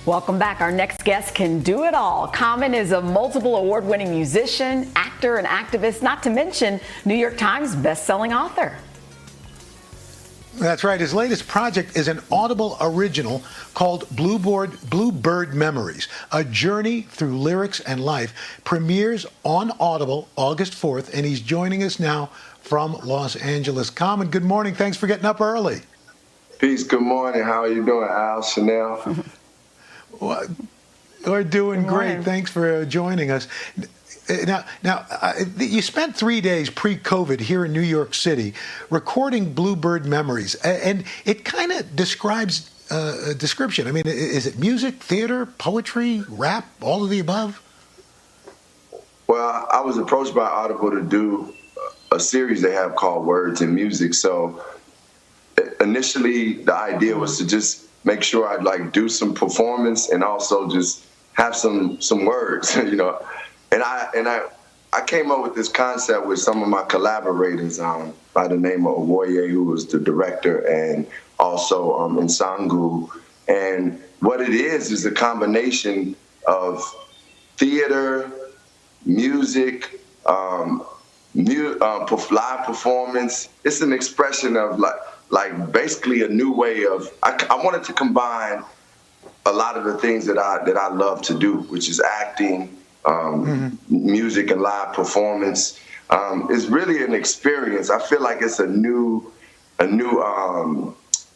Welcome back. Our next guest can do it all. Common is a multiple award-winning musician, actor, and activist, not to mention New York Times best-selling author. That's right. His latest project is an Audible original called Bluebird Memories, a journey through lyrics and life. Premieres on Audible August 4th, and he's joining us now from Los Angeles. Common, good morning. Thanks for getting up early. Peace. Good morning. How are you doing, Al, Sheinelle? Well, we're doing great. Thanks for joining us. Now, you spent 3 days pre-COVID here in New York City recording Bluebird Memories, and it kind of describes a description. I mean, is it music, theater, poetry, rap, all of the above? Well, I was approached by Audible to do a series they have called Words and Music. So initially, the idea was to just make sure I'd do some performance and also just have some words, you know. And I came up with this concept with some of my collaborators by the name of Owoye, who was the director, and also Nsangu. And what it is a combination of theater, music, live performance. It's an expression of like basically a new way of. I wanted to combine a lot of the things that I love to do, which is acting, music, and live performance. It's really an experience. I feel like it's a new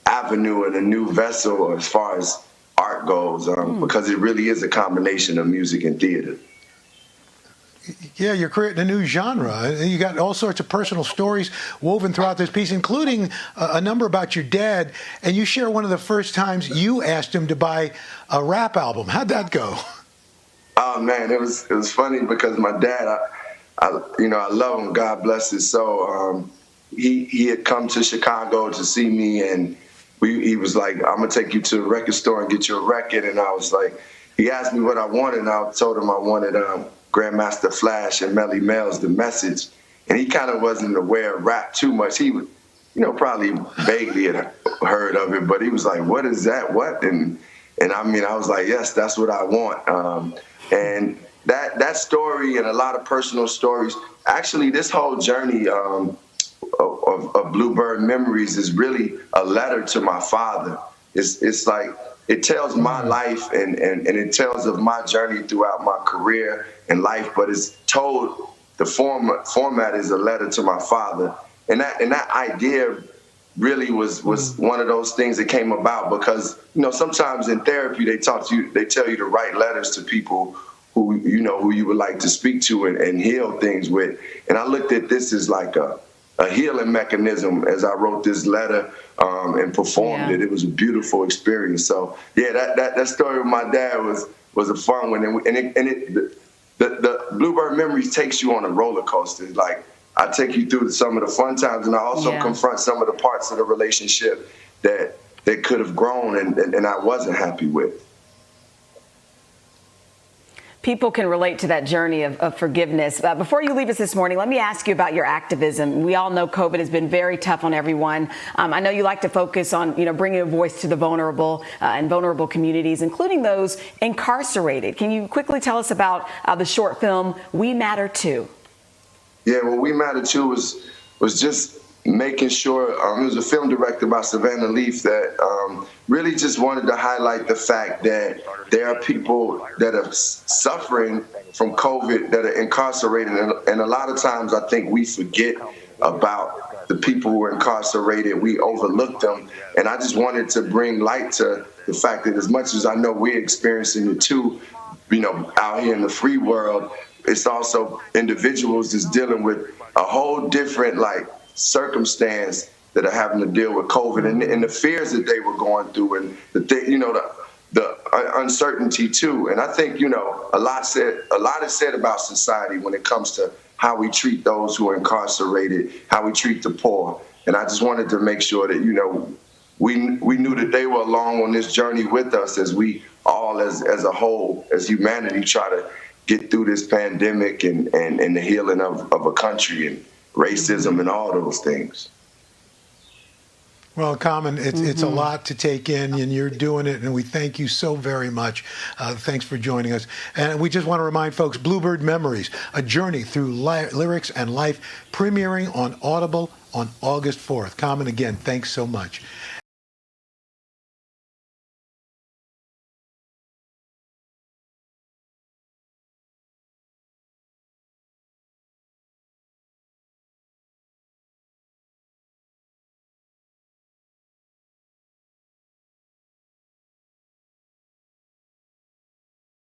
avenue and a new vessel as far as art goes, because it really is a combination of music and theater. Yeah, you're creating a new genre. You got all sorts of personal stories woven throughout this piece, including a number about your dad. And you share one of the first times you asked him to buy a rap album. How'd that go? Oh man, it was funny because my dad, I love him. God bless his soul. He had come to Chicago to see me, and he was like, "I'm gonna take you to the record store and get you a record." And I was like, he asked me what I wanted, and I told him I wanted Grandmaster Flash and Melly Mel's The Message. And he kind of wasn't aware of rap too much. He would, probably vaguely had heard of it, but he was like, "What is that? What?" And I mean, I was like, "Yes, that's what I want." And that story and a lot of personal stories, actually this whole journey of Bluebird Memories is really a letter to my father. It's like, it tells my life and it tells of my journey throughout my career and life, but it's told, the format is a letter to my father. And that idea really was one of those things that came about because, sometimes in therapy they tell you to write letters to people who you would like to speak to and heal things with. And I looked at this as like a healing mechanism as I wrote this letter and performed it. It was a beautiful experience. So yeah, that story with my dad was a fun one, the Bluebird Memories takes you on a roller coaster. Like, I take you through some of the fun times, and I also confront some of the parts of the relationship that could have grown and I wasn't happy with. People can relate to that journey of forgiveness. Before you leave us this morning, let me ask you about your activism. We all know COVID has been very tough on everyone. I know you like to focus on, bringing a voice to the vulnerable and vulnerable communities, including those incarcerated. Can you quickly tell us about the short film, We Matter Too? Yeah, well, We Matter Too was just making sure, it was a film directed by Savannah Leaf that really just wanted to highlight the fact that there are people that are suffering from COVID that are incarcerated. And a lot of times I think we forget about the people who are incarcerated. We overlook them. And I just wanted to bring light to the fact that as much as I know we're experiencing it too, out here in the free world, it's also individuals that's dealing with a whole different circumstance that are having to deal with COVID and the fears that they were going through and the uncertainty too. And I think, a lot is said about society when it comes to how we treat those who are incarcerated, how we treat the poor. And I just wanted to make sure that, we knew that they were along on this journey with us as we all as a whole, as humanity, try to get through this pandemic and the healing of a country and racism and all those things. Well, Common, it's a lot to take in, and you're doing it, and we thank you so very much. Thanks for joining us. And we just want to remind folks, Bluebird Memories, a journey through lyrics and life, premiering on Audible on August 4th. Common, again, thanks so much.